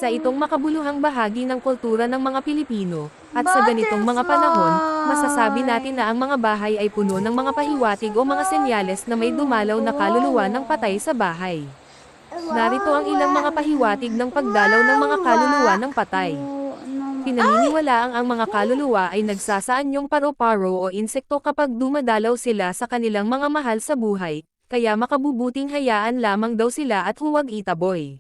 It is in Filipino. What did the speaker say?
Isa itong makabuluhang bahagi ng kultura ng mga Pilipino, at sa ganitong mga panahon, masasabi Butterfly. natin na ang mga bahay ay puno ng mga pahiwatig o mga senyales na may dumalaw na kaluluwa ng patay sa bahay. Narito ang ilang mga pahiwatig ng pagdalaw ng mga kaluluwa ng patay. Ay! Pinaniniwalaang ang mga kaluluwa ay nagsasaanyong paro-paro o insekto kapag dumadalaw sila sa kanilang mga mahal sa buhay, kaya makabubuting hayaan lamang daw sila at huwag itaboy.